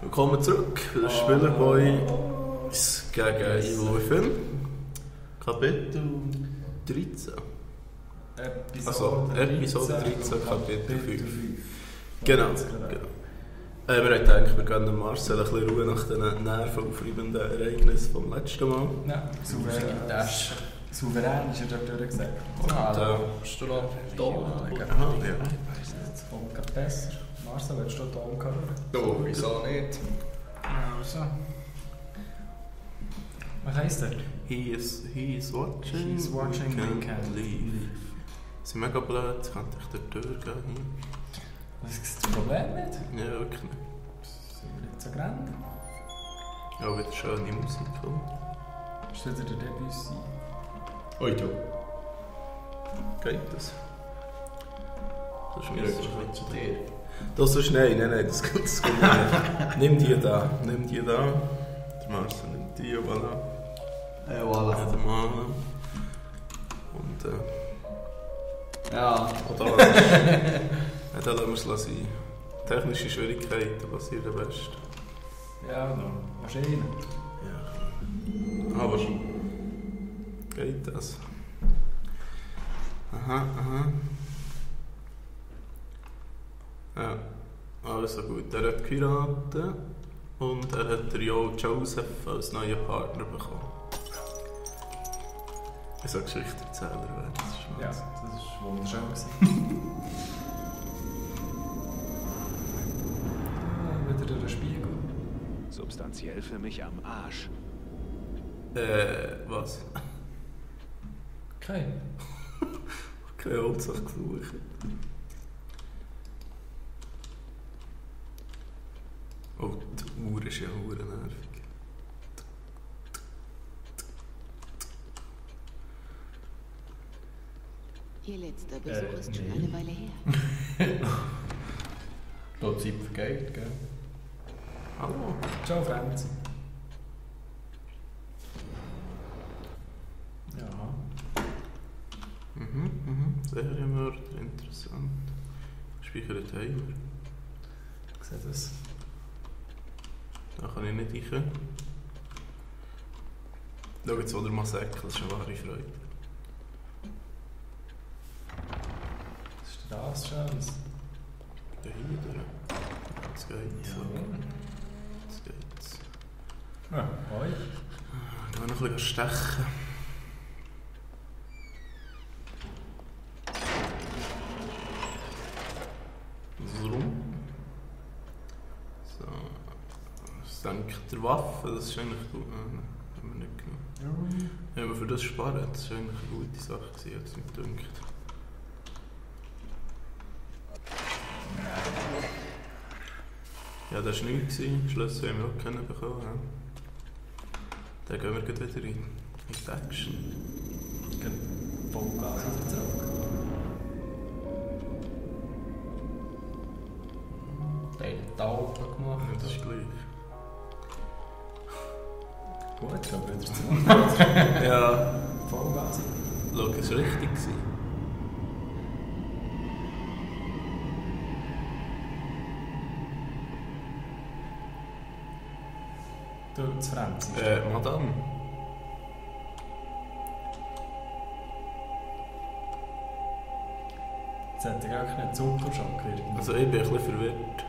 Willkommen zurück bei der Spilerboyz gegen Finde. Kapitel 13. Episode 13, Kapitel 5. Genau. Wir haben gedacht, wir geben Marcel ein bisschen Ruhe nach den nervenaufreibenden Ereignissen vom letzten Mal. Ja, souverän ist er dort durchgesagt. Bist du noch da? Aha, ja. Jetzt kommt gerade besser. Marcel, willst du da umgehen? Oh, wieso nicht? Also. Was heisst der? He is watching. He's watching, we can't leave. Das ist mega blöd, jetzt könnte ich der Tür gehen. Was ist das Problem nicht? Ja, wirklich nicht. Sind wir nicht so grand? Ja, wieder schöne Musik. Ist wieder der Debussy? Oh ja. Geht das? Das ist mir wirklich zu dir. Das ist nein, das geht nicht. Nimm die da. Der Marcel nimmt die, voilà. Voilà. Ja, der Mann. Und ja. Da lassen wir es sein. Technische Schwierigkeiten passieren am besten. Ja, no. Wahrscheinlich. Ja. Aber geht das? Aha. Ja, also gut. Er hat geheiratet und er hat Joseph als neuen Partner bekommen. Ich sage Geschichtenerzähler werden. Ja, das war wunderschön. Wieder durch den Spiegel. Substanziell für mich am Arsch. Was? Okay. Keine Hauptsache gesucht. Oh, die Uhr ist ja nervig. Ihr letzter Besuch ist schon eine Weile her. Die Zeit vergeht, gell? Hallo. Ciao, Franzi. Ja. Serienmörder, interessant. Speichert Timer. Ich sehe das. Da kann ich nicht rein. Schau jetzt, wo der Massaker, das ist eine wahre Freude. Was ist das Schönes? Der hier, jetzt geht's. Ja. Jetzt geht's. Ja, hoi. Ich will noch ein bisschen stechen. So rum. So. Senkt der Waffe, das ist eigentlich gut. Haben wir nicht genommen. Ja, aber für das Sparen, das war eigentlich eine gute Sache, hat es mir gedacht. Ja, das war nichts. Schlüssel haben wir auch bekommen. Ja. Dann gehen wir gleich wieder in die Action. Vollgas wieder zurück. Den Taufen gemacht. Ja, das ist gleich. Gut, ich glaube wieder zurück. Ja, Vollgas. schau, es war richtig. Du, das Franzi. Madame. Jetzt hat er gar keinen Zuckerschock irgendwie. Also ich bin ein bisschen verwirrt.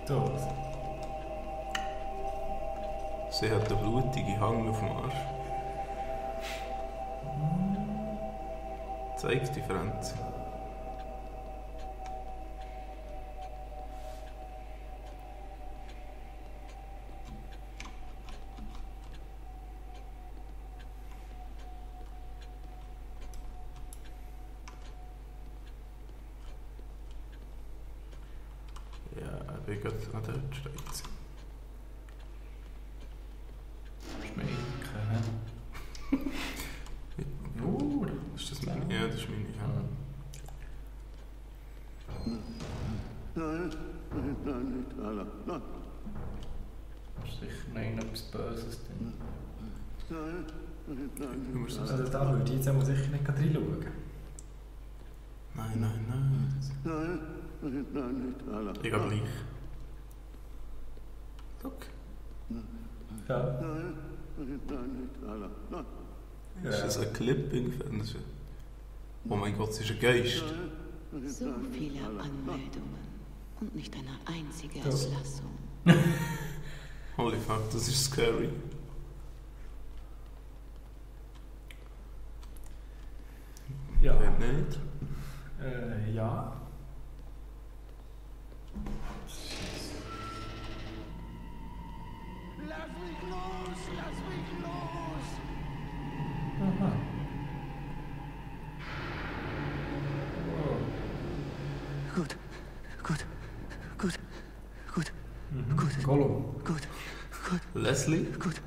Du. Sie hat einen blutigen Hang auf dem Arsch. Zeigt die Franzi. Ja, ich bin gerade an dort steht. Schminken, hä? Ist das meine? Ja, das ist meine. Ja. Nein. Sicher nein, etwas Böses drin. Also da würde ich jetzt auch sicher nicht reinschauen. Nein. Ich gehe gleich. Look. Ja. Ist das ein Clip im Fernsehen? Oh mein Gott, es ist ein Geist. So viele Anmeldungen und nicht eine einzige Entlassung. Holy fuck, das ist scary. Ja. Geht nicht. Ja. Lass mich los! Lass mich los! Aha. Gut. Gollum. Gut. Leslie? Gut.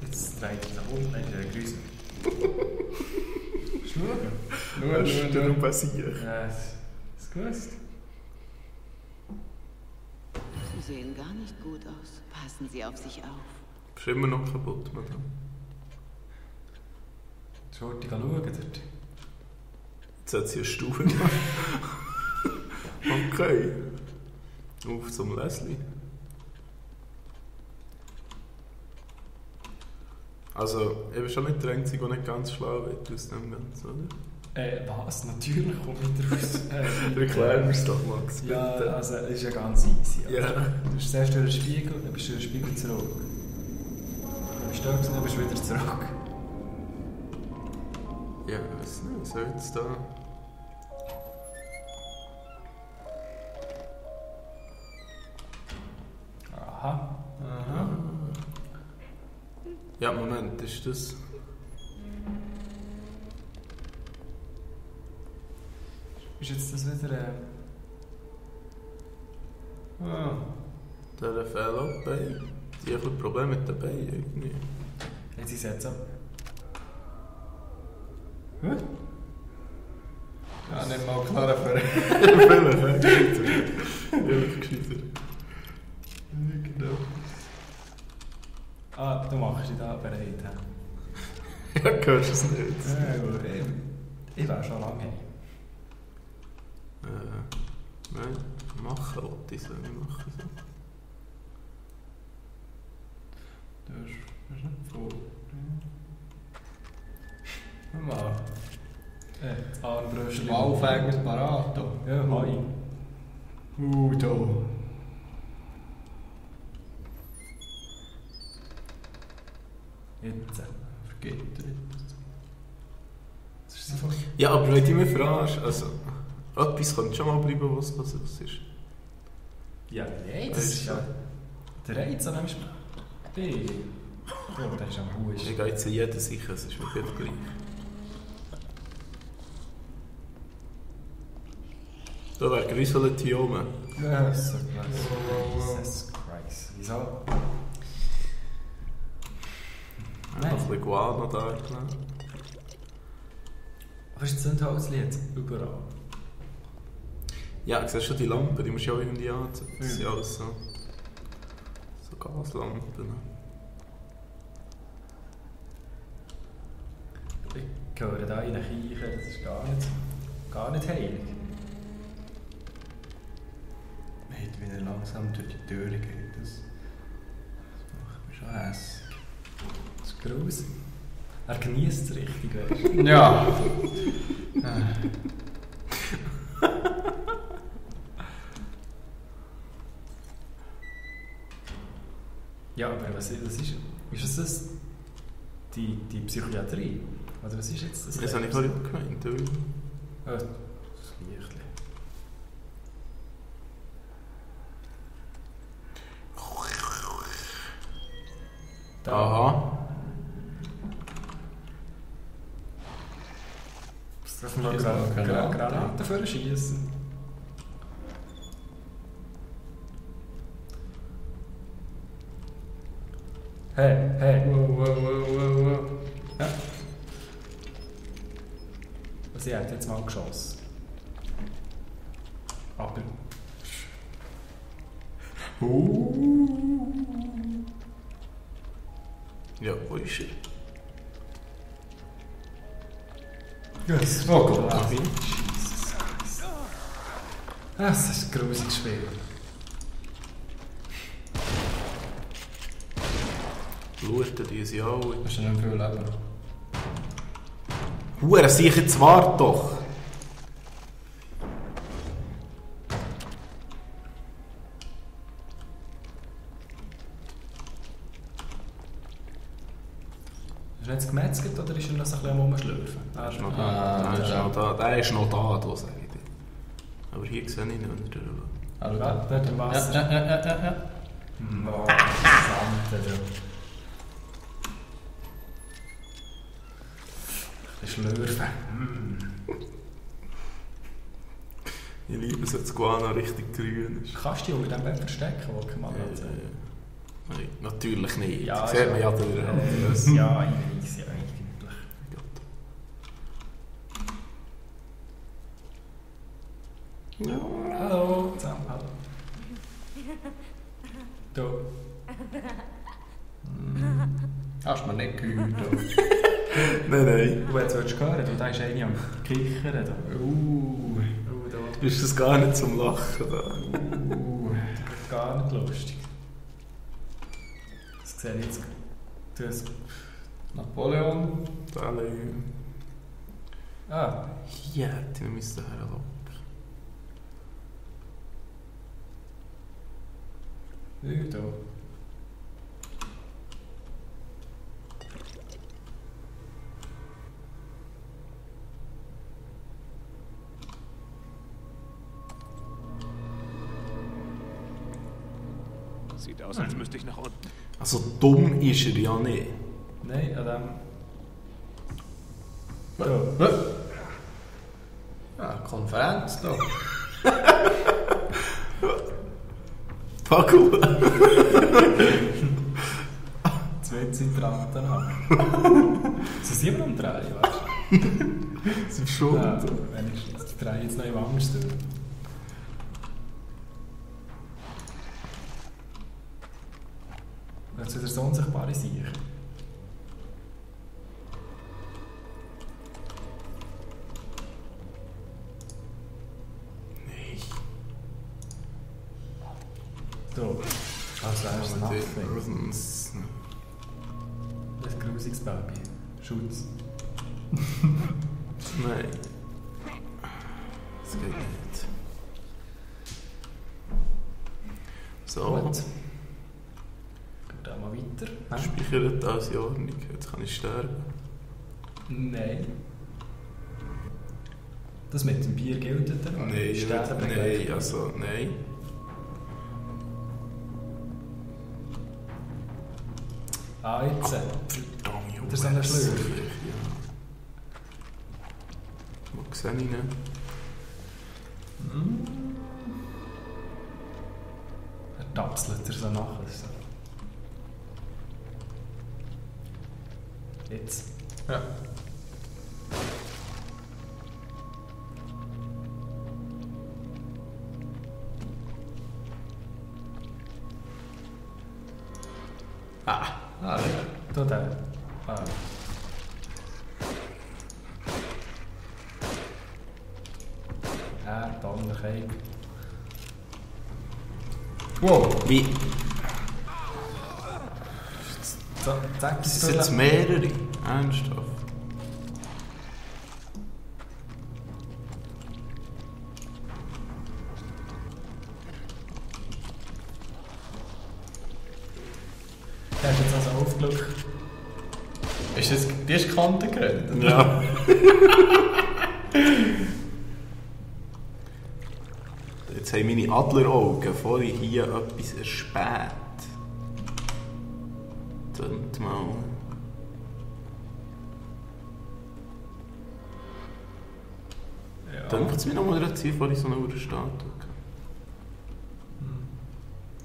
Jetzt dreht er nach unten, dann ist er grüßen. Schauen. Was ist denn passiert? Ist gewusst. Sie sehen gar nicht gut aus. Passen Sie auf sich auf. Bist immer noch kaputt, Madame. Schaut dich schauen dort. Jetzt hat sie einen Stuhl gemacht. Okay. Auf zum Leslie. Also, ich bin schon nicht der Einzige, der nicht ganz schlau wird aus dem Ganzen, oder? Was? Natürlich kommt wieder raus. Erklär mir es doch, Max. Ja, bitte. also es ist ja ganz easy. Also, Ja. Du bist zuerst durch den Spiegel, dann bist du durch den Spiegel zurück. Dann bist du da und dann bist du wieder zurück. Ja, ich weiß nicht, was soll jetzt da? Aha. Ja, Moment, ist das... Ist jetzt das wieder... Der fehlt auch Bein. Die haben ein bisschen Probleme mit den Beinen irgendwie. Jetzt ist es jetzt ab. Ja, nicht mal klar für. Vielleicht, ja, gescheiter. Gescheiter. Genau. Ah, du machst dich da bereit. Ja, hörst du es nicht? Ja, gut. Ich war schon lange. Nein, machen wollte ich so, ich mache so. Das ist nicht froh. Mal. Das Armbröstchen. Aufhänger parat. Ja, hi. Da. Jetzt. Vergittert. Das ist einfach... Ja, aber wenn du mich fragst, also... Etwas könnte schon mal bleiben, was ist. Ja, nein, das ist ja... Der Reiz an dem Spiel. Oh, der ist am Huis. Ich gehe jetzt jeder sicher, es ist mir gut gleich. Da wäre gerüsselt hier oben. Jesus Christ. Wieso? Noch ein bisschen Guano da gelassen. Was ist das Zündholzlied? Überall. Ja, du siehst schon die Lampen, die musst du auch irgendwie anziehen. Das sind alles so Gaslampen. Ich höre da in eine Kirche, das ist gar nicht heilig. Nicht, wenn er langsam durch die Türe geht. Das macht mich schon hässlich. Das ist gruselig. Er genießt es richtig, weißt du? Ja. Ja, aber was ist das? Die Psychiatrie? Oder was ist jetzt das? Das habe ich vorhin gemeint. Das Lichtchen. Aha. Das darf man Granaten verschießen. Hey. Wow. Ja. Sie hat jetzt mal geschossen. Aber... Ja, wo ist er? Yes. Oh Gott. Jesus Christ. Das ist ein grusiges Spiel. Bluten die sie alle. Hast du nicht viel Leben? Hure, sicher, jetzt wart doch! Hast du jetzt gemetzelt oder ist er noch so ein bisschen am Rumschlürfen? Der ist noch da. Der ist noch da, sage ich dir. Aber hier sehe ich ihn nicht. Hallo, Dort im Wasser. Ja. Oh, Sante, du. Ein Schlürfen. Ich liebe es, wenn das Guano richtig grün ist. Kannst du dich unter dem Bett verstecken, wo ich mal Nein, natürlich nicht. Ja, das sieht man ja durch. Ja, ich weiß ja eigentlich. Ja. Hallo, zusammen, hallo. Du. Hast du mir nicht gehört? Nein. Du jetzt willst du hören, da ist einer am Kichern. Da. Da. Ist das gar nicht zum Lachen da? Gar nicht lustig. Das sehe ich jetzt. Du hast... Napoleon. Ah. Hier hätte ich müssen herlocken. Da. Sieht aus, als müsste ich nach unten. Also dumm ist er ja nicht. Nein, an dem... Ja, Konferenz da. Paco! Zwei Zitranten haben. Sie sind immer um 3, weißt du? Sie sind schon. Ja, wenigstens. Die 3 jetzt noch im Angst. Jetzt wieder so unsichtbare Sicher. Nein. So. Also erstes Nachdenken. Rhythms. Das grusiges Baby. Schutz. Nein. Das geht nicht. So. Gut. Dann mal weiter. Speichert alles in Ordnung. Jetzt kann ich sterben. Nein. Das mit dem Bier gilt dann? Nein, also nein. Ah, jetzt. Verdammt, Oder so eine Schlürfe. Ja. Wo sehe ich ihn? Er tapselt er so nachher. So. Jetzt. Ja. Ah, da der. Ah. Ja, dann Keim. Wow. Wie? Zeig Es sind jetzt mehrere. Ernsthaft. Der ist jetzt also aufgeschaut. Ist das die ist Kante gerannt? Ja. Jetzt haben meine Adleraugen vorhin hier etwas erspäht. Tönt mal. Ja. Dämpft es mich nochmal gerade hier vor so einer Statue.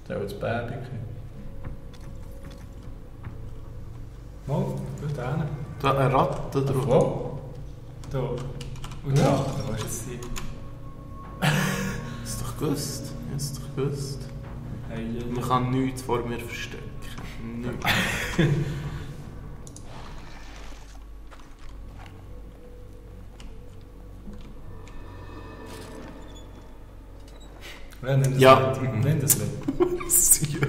Der hat das Baby gekriegt. Mal, gut hin. Da eine Ratte drauf. Wow. Da. Und da, da ist jetzt die. Das ist doch gewusst. Ich hab's doch gewusst. Hey, Man kann nichts vor mir verstecken. Nichts. Ja. Nenn das Lied. Sicher.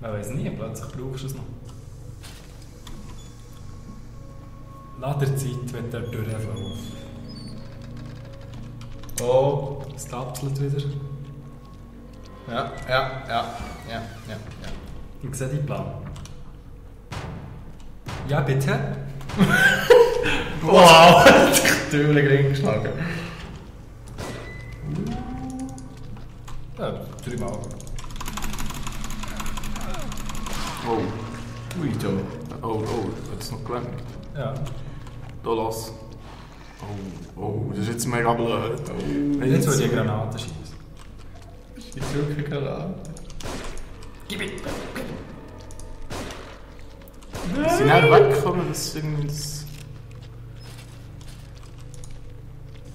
Man weiss nie, plötzlich brauchst du es noch. Lass dir Zeit, wenn der Tür einfach auf. Oh, es tapselt wieder. Ja. Ich sehe deinen Plan. Ja, bitte. Wow! Die Türen reingeschlagen. Ja, 3 Mal. Oh. Ui, Joe. Oh, hat es noch gelangt? Ja. Da lass. Oh, das ist jetzt mega blöd. Jetzt will ich Granaten schießen. Ist wirklich Granate? Gib ihn! Sie sind dann weggekommen, das ist irgendwie das...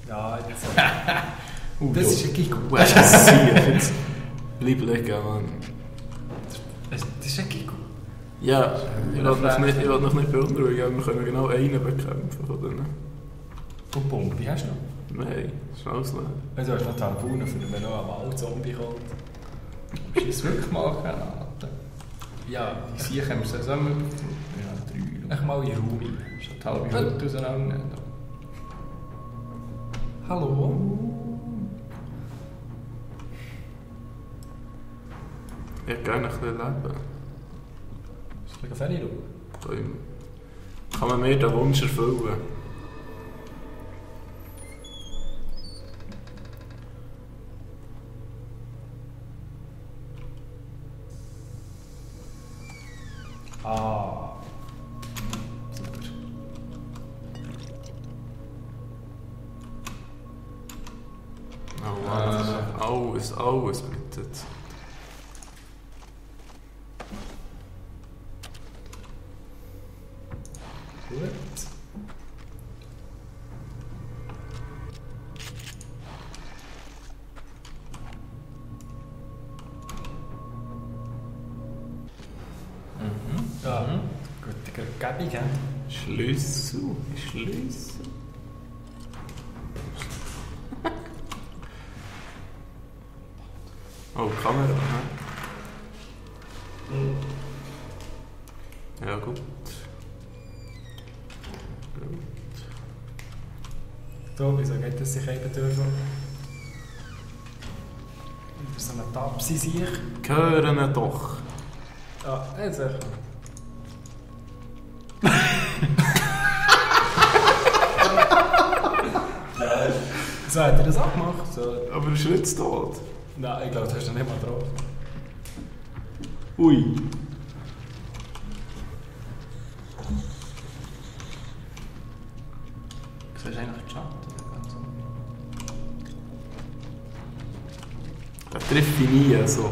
Ja, jetzt. Das ist wirklich gut. Das ist sicher. Jetzt bleib liegen, Mann. Das ist wirklich gut. Ja, ich will noch nicht beunruhigen, wir können genau einen bekämpfen von denen. Und Pumpe hast du noch? Nein, schnell leer. Also du hast noch Harpunen, für wenn noch ein Waldzombie kommt. Schieß wirklich mal Granaten. Ja, Die Siechen haben wir zusammen. Ja, 3. ich mal in den Raum rein. Schon die halbe Hütte auseinander. Hallo? Ich hätte gerne ein bisschen leben. Ist das ein Ferien? Kann man mir den Wunsch erfüllen? Ah. Super. Oh, warte. Alles bitte. Gut. Ja, gute Gebung, ja. Schlüssel. Oh, Kamera, ne? Ja, gut. So, wieso geht das sich eben durch? Wieder so eine Tapsi sich. Hören ihn doch. Ja, jetzt echt. So hat er das auch gemacht. So. Aber er ist jetzt tot. Nein, ich glaube, das hast du nicht mal drauf. Ui. Siehst du eigentlich die Schatten? Das trifft ich nie so.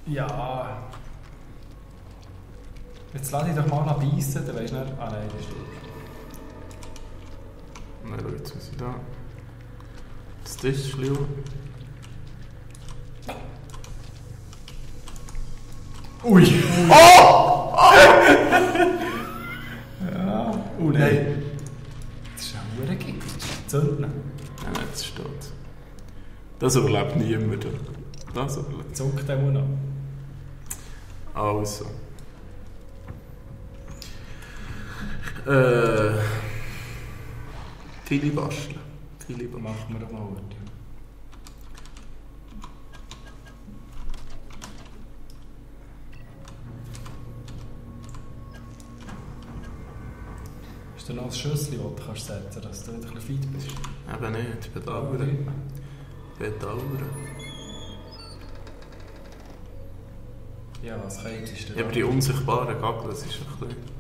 Ja. Jetzt lass dich doch mal noch beißen, dann weisst du nicht. Ah nein, das ist durch. Nein, schau, jetzt muss ich da. Das Tischchen. Ui! Oh! Ja. Nein. Das ist ein Hurengift. Zünden. Nein, das steht. Das überlebt niemand. Das überlebt. Zuckt dem noch. Also. Viele basteln. Machen wir doch mal gut. Ist da noch ein Schüssel, das du kannst setzen, dass du wieder ein bisschen fit bist? Eben nicht, bedauern. Ja, was könntest du Ja, aber die unsichtbaren Gagel, das ist ein bisschen...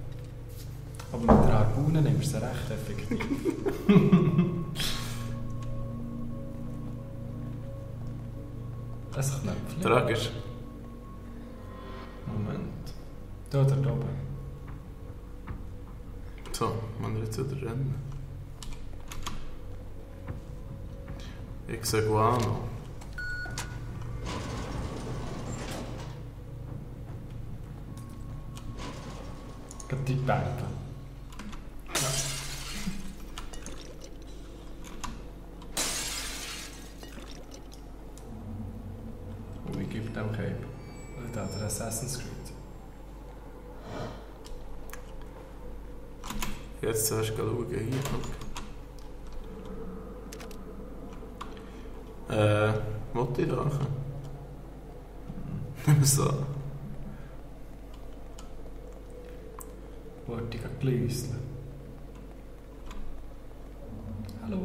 Aber mit der Harpune nimmst du sie recht effektiv. Ein Knöpfchen. Tragisch. Moment. Da oben. So, man jetzt wieder rennen. Ich sehe Guano. Gerade die Bänke. Und ich gebe dem Cape. Da, der Assassin's Creed. Jetzt zuerst schauen, hier. Wollte ich lachen? So. Wollte ich glüsseln. Hallo.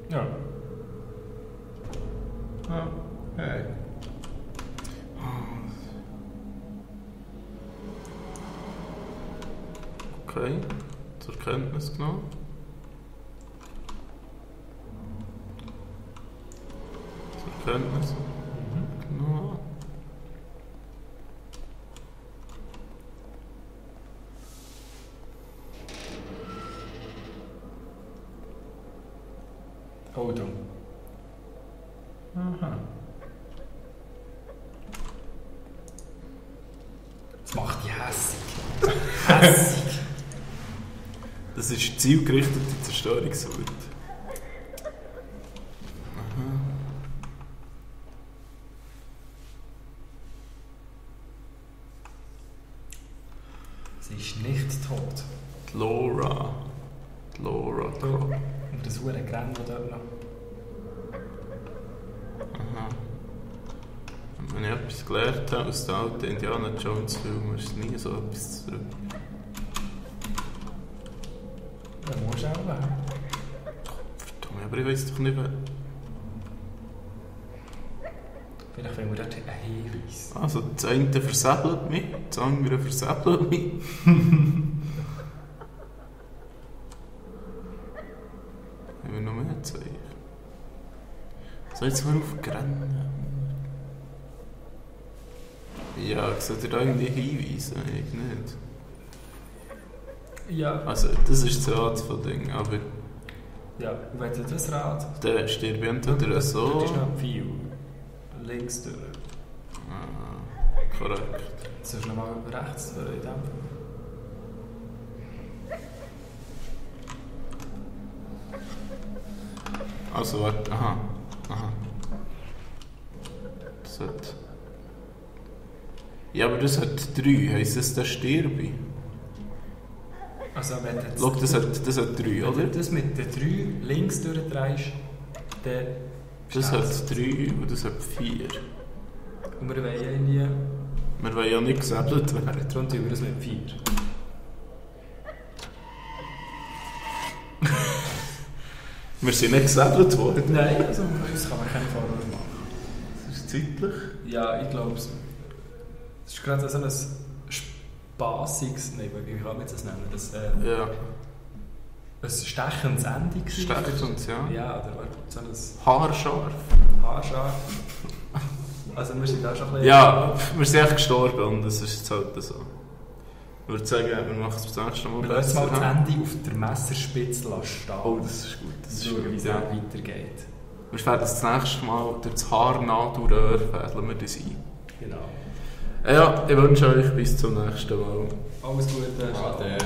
Ja. Ah, hey. Okay, zur Kenntnis genommen. Zur Kenntnis genommen. Oh, da. Aha. Das macht die hässig. Hässig. Das ist zielgerichtete Zerstörungswut. Sie ist nicht tot. Die Laura. Die Laura. Und das hure Grenn dort noch. Aha. Und wenn ich etwas gelernt habe aus den alten Indiana Jones Filmen, ist es nie so etwas zurück. Ja, musst du auch lernen. Verdammt, aber ich weiss doch nicht mehr. Vielleicht wollen wir dort einen Hinweis. Also, das eine versäbelt mich, das andere versäbelt mich. Ich will noch mehr zeigen. Soll ich jetzt mal aufrennen? Ja, sollt ihr da irgendwie hinweisen? Ich nicht. Ja. Also, das ist das Rad von Ding, aber Ja, und wenn du das Rad... der steht bei entweder so. Das ist noch ein Pfeil. Links durch. Ah, korrekt. Jetzt sollst du nochmal rechts durch in dem. Also, warte, aha. Das hat... Ja, aber das hat 3, heisst das, der sterbe? Also wenn du jetzt... Schau, das hat 3, Wenn oder? du das mit den 3 links durchdrehst, dann... Das hat 3 und das hat 4. Und wir wollen irgendwie... Wir wollen ja nicht gesäbelt werden. Darum tun wir das mit 4. Wir sind nicht gesäbelt worden. Nein, also uns kann man keine Vorwürfe machen. Das ist zeitlich. Ja, ich glaube es. Es ist gerade so ein spassiges... Nein, wie kann man das nennen? Das, Ja. ein stechendes Ende. Stechend, ja. Ja, oder so ein... Haarscharf. Haarscharf. Also wir sind da schon ein bisschen... Ja, wir sind echt gestorben und das ist jetzt halt so. Ich würde sagen, wir machen es das nächste Mal Wir lassen mal das besser. Ende auf der Messerspitze stehen. Oh, das ist gut. Das ist Schauen, gut, wie es ja. weitergeht. Wir werden das nächste Mal durch das Haarnadelröhr fädeln wir das ein. Genau. Ja, ich wünsche euch bis zum nächsten Mal. Alles Gute. Ade.